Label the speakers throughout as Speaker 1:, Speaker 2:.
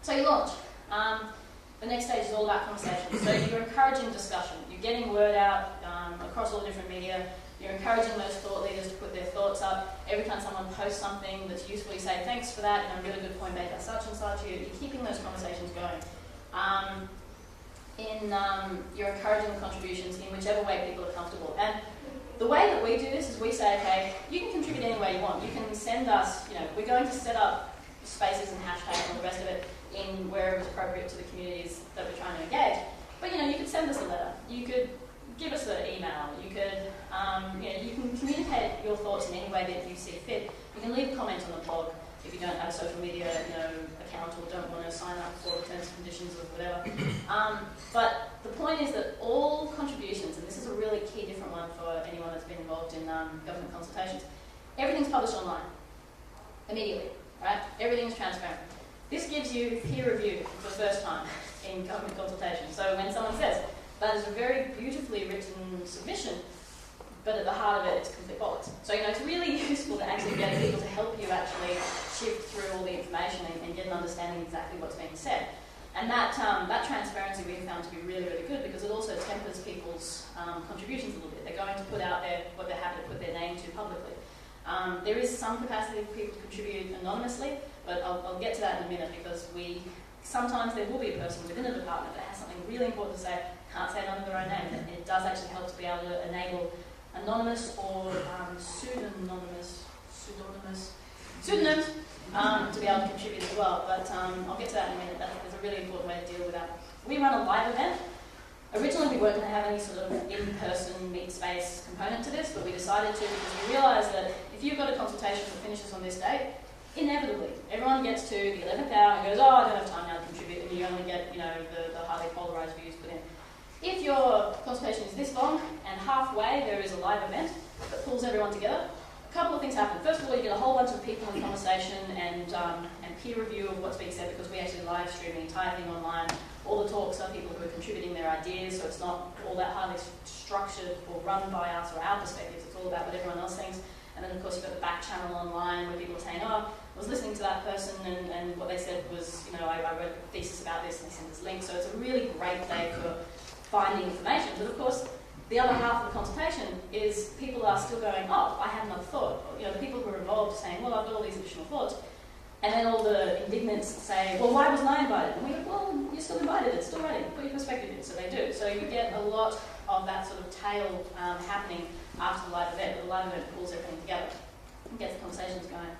Speaker 1: So you launch. The next stage is all about conversation. So you're encouraging discussion. You're getting word out across all the different media. You're encouraging those thought leaders to put their thoughts up. Every time someone posts something that's useful, you say, thanks for that, really good point made by such and such. You're keeping those conversations going. You're encouraging the contributions in whichever way people are comfortable. And the way that we do this is we say, okay, you can contribute any way you want. You can send us, we're going to set up spaces and hashtags and all the rest of it in wherever it's appropriate to the communities that we're trying to engage. But you could send us a letter. You could give us an email. You could, you can communicate your thoughts in any way that you see fit. You can leave a comment on the blog if you don't have a social media, account or don't want to sign up for the terms and conditions or whatever. But the point is that all contributions, and this is a really key different one for anyone that's been involved in government consultations, everything's published online immediately, right? Everything's transparent. This gives you peer review for the first time in government consultation. So when someone says, that is a very beautifully written submission, but at the heart of it, it's complete bollocks. So, it's really useful to actually get people to help you actually shift through all the information and get an understanding of exactly what's being said. And that transparency we've found to be really, really good because it also tempers people's contributions a little bit. They're going to put out there what they're happy to put their name to publicly. There is some capacity for people to contribute anonymously, but I'll get to that in a minute because sometimes there will be a person within a department that has something really important to say, can't say it under their own name. And it does actually help to be able to enable anonymous or pseudonyms to be able to contribute as well. But I'll get to that in a minute. That's a really important way to deal with that. We run a live event. Originally, we weren't going to have any sort of in-person meet space component to this, but we decided to because we realised that if you've got a consultation that finishes on this date, inevitably, everyone gets to the 11th hour and goes, oh, I don't have time now to contribute, and you only get, the highly polarised views put in. If your consultation is this long and halfway there is a live event that pulls everyone together, a couple of things happen. First of all, you get a whole bunch of people in conversation and peer review of what's being said because we actually live stream the entire thing online. All the talks are people who are contributing their ideas, so it's not all that highly structured or run by us or our perspectives. It's all about what everyone else thinks. And then, of course, you've got the back channel online where people are saying, oh, I was listening to that person and what they said was, I wrote a thesis about this and they sent this link. So it's a really great day for finding information. But, of course, the other half of the consultation is people are still going, oh, I had another thought. The people who are involved are saying, well, I've got all these additional thoughts. And then all the indignants say, well, why wasn't I invited? And we go, well, you're still invited, it's still ready, put your perspective in. So they do. So you get a lot of that sort of tail happening after the live event. The live event pulls everything together and gets the conversations going.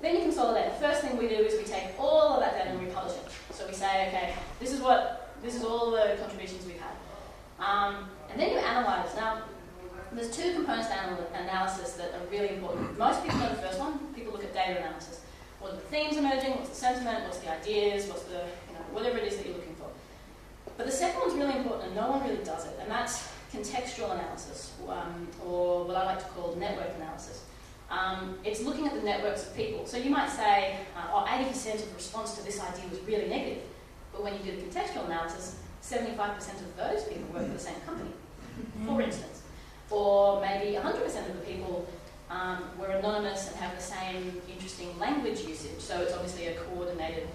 Speaker 1: Then you consolidate. The first thing we do is we take all of that data and we publish it. So we say, okay, this is all the contributions we've had. And then you analyse. Now, there's two components to analysis that are really important. Most people know the first one. People look at data analysis. What are the themes emerging? What's the sentiment? What's the ideas? What's the, whatever it is that you're looking for. But the second one's really important and no one really does it. And that's contextual analysis, or what I like to call network analysis. It's looking at the networks of people. So you might say, 80% of response to this idea was really negative. But when you do the contextual analysis, 75% of those people work for the same company, for instance. Or maybe 100% of the people were anonymous and have the same interesting language usage. So it's obviously a coordinated,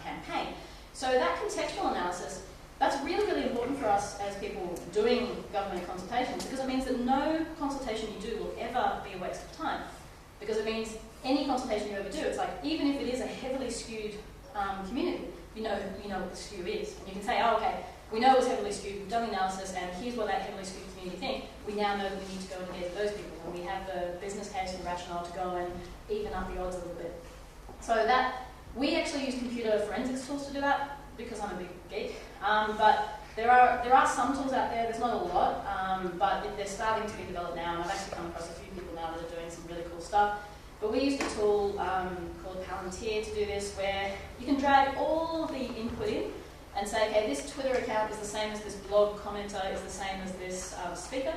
Speaker 1: campaign. So that contextual analysis, that's really, really important for us as people doing government consultations because it means that no consultation you do will ever be a waste of time. Because it means any consultation you ever do, it's like, even if it is a heavily skewed community, you know what the skew is. And you can say, oh, okay, we know it was heavily skewed, we've done the analysis, and here's what that heavily skewed community think. We now know that we need to go and engage those people, and we have the business case and rationale to go and even up the odds a little bit. So that, we actually use computer forensics tools to do that, because I'm a big geek. But there are some tools out there, there's not a lot, but they're starting to be developed now, and I've actually come across a few people now that are doing some really cool stuff. But we used a tool called Palantir to do this, where you can drag all of the input in and say, okay, this Twitter account is the same as this blog commenter, is the same as this speaker.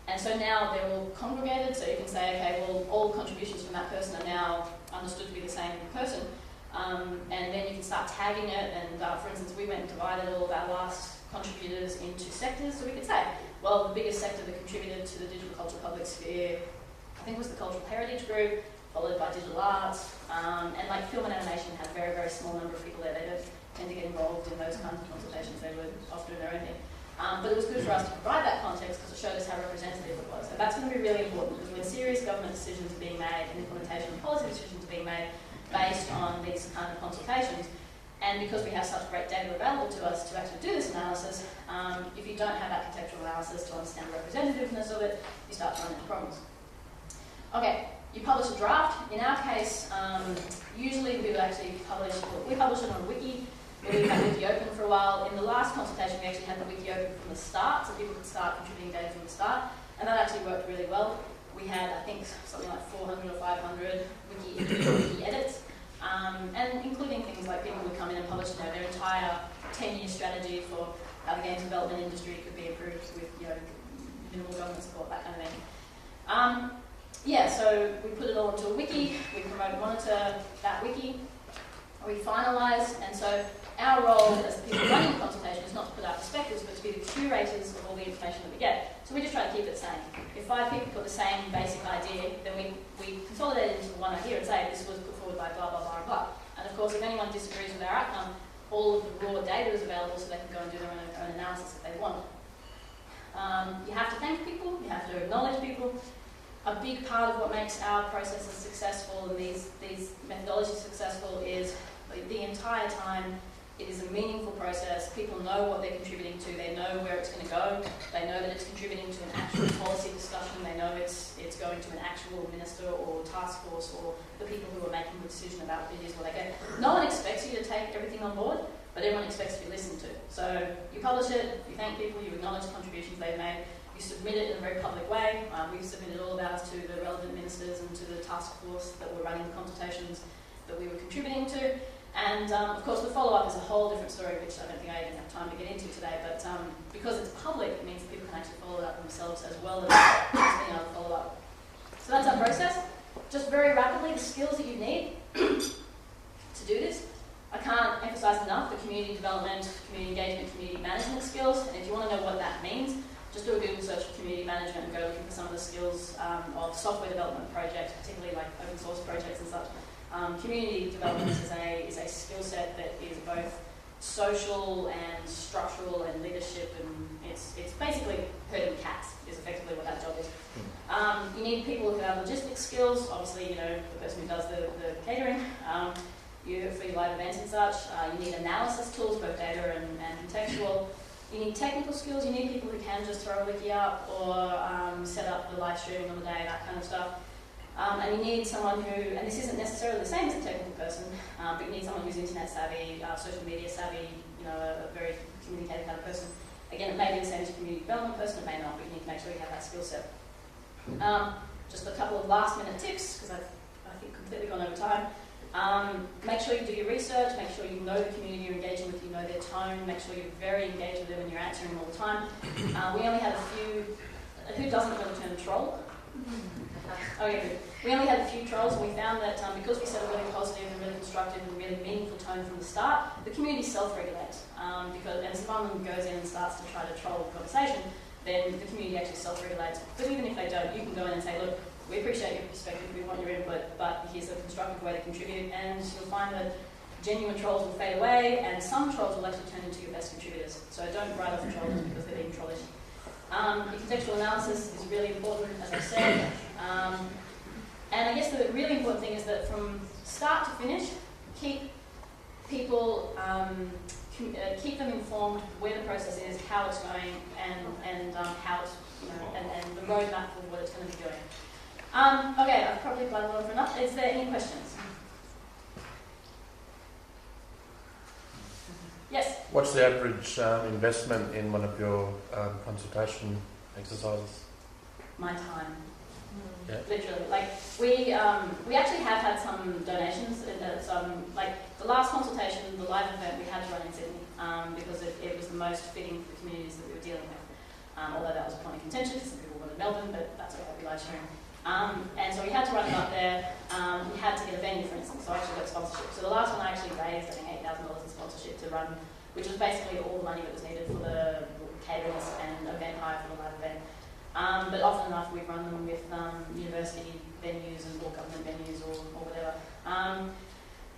Speaker 1: And so now they're all congregated, so you can say, okay, well, all contributions from that person are now understood to be the same person. And then you can start tagging it, and for instance, we went and divided all of our last contributors into sectors, so we could say, well, the biggest sector that contributed to the digital cultural public sphere, I think, was the Cultural Heritage Group. followed by digital arts, and like film and animation had a very, very small number of people there. They don't tend to get involved in those kinds of consultations. They were often doing their own thing. But it was good for us to provide that context because it showed us how representative it was. And that's going to be really important because when serious government decisions are being made and implementation of policy decisions are being made based on these kind of consultations, and because we have such great data available to us to actually do this analysis, if you don't have that contextual analysis to understand the representativeness of it, you start to run into problems. Okay, you publish a draft. In our case, usually we would actually we publish it on a wiki. We had Wiki open for a while. In the last consultation, we actually had the Wiki open from the start, so people could start contributing data from the start, and that actually worked really well. We had, I think, something like 400 or 500 wiki edits, and including things like people would come in and publish their entire 10-year strategy for how the games development industry could be improved with minimal government support, that kind of thing. So we put it all into a wiki, we monitor that wiki, we finalise, and so our role as the people running the consultation is not to put out perspectives, but to be the curators of all the information that we get. So we just try to keep it the same. If 5 people put the same basic idea, then we consolidate it into one idea and say this was put forward by blah, blah, blah, blah. And of course, if anyone disagrees with our outcome, all of the raw data is available so they can go and do their own analysis if they want. You have to thank people, you have to acknowledge people. A big part of what makes our processes successful and these methodologies successful is the entire time it is a meaningful process. People know what they're contributing to, they know where it's going to go, they know that it's contributing to an actual policy discussion, they know it's going to an actual minister or task force or the people who are making the decision about what it is what they get. No one expects you to take everything on board, but everyone expects to be listened to. So you publish it, you thank people, you acknowledge the contributions they've made, you submit it in a very public way. We've submitted all of ours to the relevant ministers and to the task force that were running the consultations that we were contributing to. And of course the follow-up is a whole different story, which I don't think I even have time to get into today, but because it's public, it means people can actually follow it up themselves as well as just being able to follow up. So that's our process. Just very rapidly, the skills that you need to do this. I can't emphasise enough the community development, community engagement, community management skills, and if you want to know what that means, just do a Google search for community management and go looking for some of the skills of software development projects, particularly like open source projects and such. Community development is a skill set that is both social and structural and leadership, and it's basically herding cats is effectively what that job is. You need people who have logistics skills, obviously the person who does the catering, for your live events and such. You need analysis tools, both data and contextual. You need technical skills, you need people who can just throw a wiki up or set up the live streaming on the day, that kind of stuff. And you need someone who, and this isn't necessarily the same as a technical person, but you need someone who's internet savvy, social media savvy, a very communicative kind of person. Again, it may be the same as a community development person, it may not, but you need to make sure you have that skill set. Just a couple of last minute tips, because I've, I think, completely gone over time. Make sure you do your research, make sure you know the community you're engaging with, you know their tone, make sure you're very engaged with them and you're answering all the time. We only had a few, who doesn't know the term troll? Oh yeah, good. We only had a few trolls, and we found that because we set a really positive and really constructive and really meaningful tone from the start, the community self-regulates. And if someone goes in and starts to try to troll the conversation, then the community actually self-regulates. But even if they don't, you can go in and say, look, we appreciate your perspective, we want your input, but here's a constructive way to contribute, and you'll find that genuine trolls will fade away, and some trolls will actually turn into your best contributors. So don't write off the trolls because they're being trollish. Your contextual analysis is really important, as I said. And I guess the really important thing is that from start to finish, keep people, keep them informed where the process is, how it's going, and how it's, and the roadmap for what it's going to be doing. Okay, I've probably blabbered on for enough. Is there any questions? Yes?
Speaker 2: What's the average investment in one of your consultation exercises?
Speaker 1: My time.
Speaker 2: Yeah.
Speaker 1: Literally. Like, we actually have had some donations. Like, the last consultation, the live event, we had to run in Sydney because it was the most fitting for the communities that we were dealing with. Although that was a point of contention, some people wanted Melbourne, but that's okay, we live stream. And so we had to run it up there. We had to get a venue, for instance, so I actually got sponsorship. So the last one I actually raised, I think, $8,000 in sponsorship to run, which was basically all the money that was needed for the catering and event hire for the live event. But often enough we run them with university venues or government venues or whatever.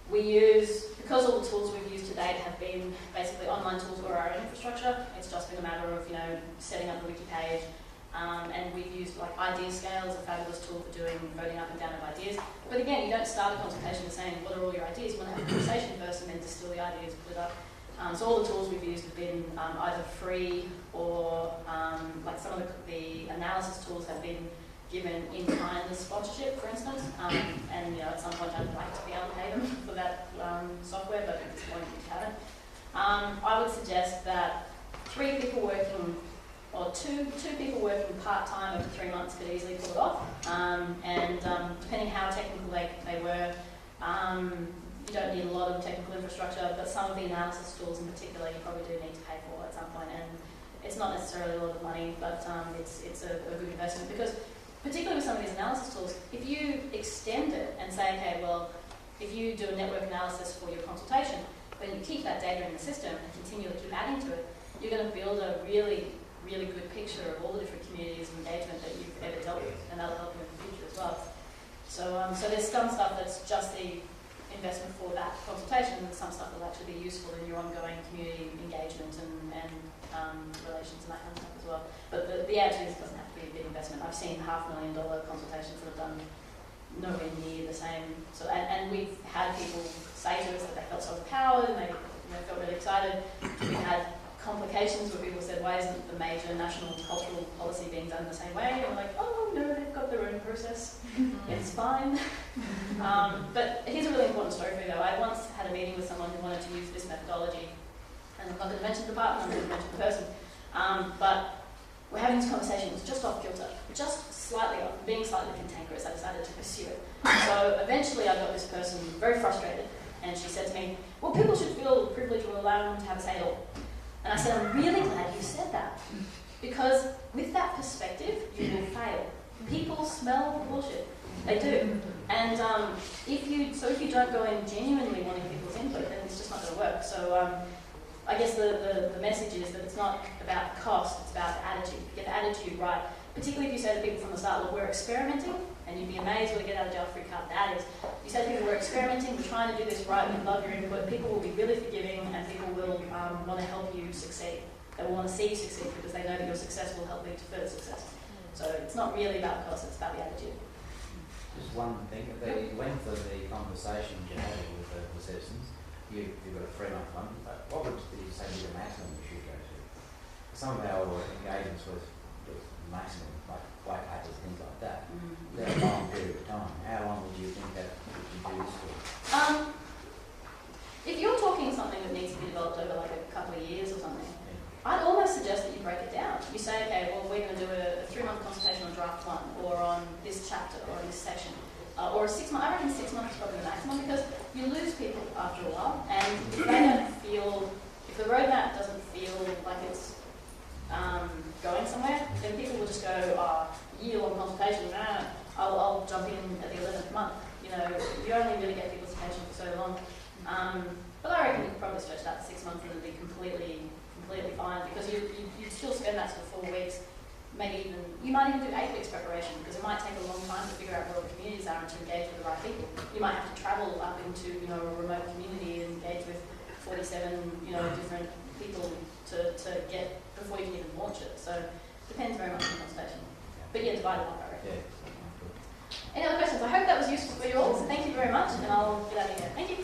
Speaker 1: We use, because all the tools we've used to date have been basically online tools or our own infrastructure, it's just been a matter of, setting up the wiki page. And we've used like idea scale as a fabulous tool for doing voting up and down of ideas. But again, you don't start a consultation with saying, what are all your ideas? You want to have a conversation first and then distill the ideas, put it up. So all the tools we've used have been either free or like some of the analysis tools have been given in kind as sponsorship, for instance. And at some point I'd like to be able to pay them for that software, but at this point we haven't. I would suggest that 3 people working, or two people working part-time over 3 months could easily pull it off. And depending how technical they were, you don't need a lot of technical infrastructure, but some of the analysis tools in particular you probably do need to pay for at some point. And it's not necessarily a lot of money, but it's a good investment, because particularly with some of these analysis tools, if you extend it and say, okay, well, if you do a network analysis for your consultation, but you keep that data in the system and continually keep adding to it, you're going to build a really good picture of all the different communities of engagement that you've ever dealt with, and that'll help you in the future as well. So there's some stuff that's just the investment for that consultation, and some stuff that will actually be useful in your ongoing community engagement and relations and that kind of stuff as well. But the answer is it doesn't have to be a big investment. I've seen $500,000 consultations that have done nowhere near the same. So and we've had people say to us that they felt so empowered and they felt really excited. We've had complications where people said, why isn't the major national cultural policy being done the same way? And we're like, oh no, they've got their own process. It's fine. But here's a really important story for you though. I once had a meeting with someone who wanted to use this methodology, and I'm not going to mention the department, I'm not going to mention the person, but we're having this conversation, it was just off kilter, just slightly off, being slightly cantankerous. I decided to pursue it. So eventually I got this person very frustrated, and she said to me, well, people should feel privileged or allow them to have a say at all. And I said, I'm really glad you said that, because with that perspective, you will fail. People smell bullshit. They do. And if you don't go in genuinely wanting people's input, then it's just not going to work. So I guess the message is that it's not about cost, it's about the attitude. Get the attitude right. Particularly if you say to people from the start, look, we're experimenting, and you'd be amazed what a get out of jail free card that is. You say to people, we're experimenting, we're trying to do this right, we love your input, people will be really forgiving, and people will want to help you succeed. They will want to see you succeed because they know that your success will help lead to further success. So it's not really about cost, it's about the attitude.
Speaker 3: Just one thing, the length of the conversation you have with the citizens, you've got a 3-month one, but what would you say be the maximum you should go to? Some of our engagements with maximum, like white papers, things like that, they're a long period of time. How long would you think that would you do this for?
Speaker 1: If you're talking something that needs to be developed over like a couple of years or something, I'd almost suggest that you break it down. You say, okay, well, we're going to do a 3-month consultation on draft 1, or on this chapter, or on this section, or a 6 month. I reckon 6 months is probably the maximum, because you lose people after a while, and if they don't feel, if the roadmap doesn't feel like it's going somewhere, then people will just go, year-long consultation, I'll jump in at the 11th month. You only really get people's attention for so long. But I reckon you could probably stretch that to 6 months and it'll be completely fine, because you still spend that sort of 4 weeks, maybe even, you might even do 8 weeks preparation, because it might take a long time to figure out where the communities are and to engage with the right people. You might have to travel up into, a remote community and engage with 47, different people to get, before you can even launch it. So it depends very much on the consultation. But yeah, divide it up, I reckon. Any other questions? I hope that was useful for you all, so thank you very much, and I'll get out of here. Thank you.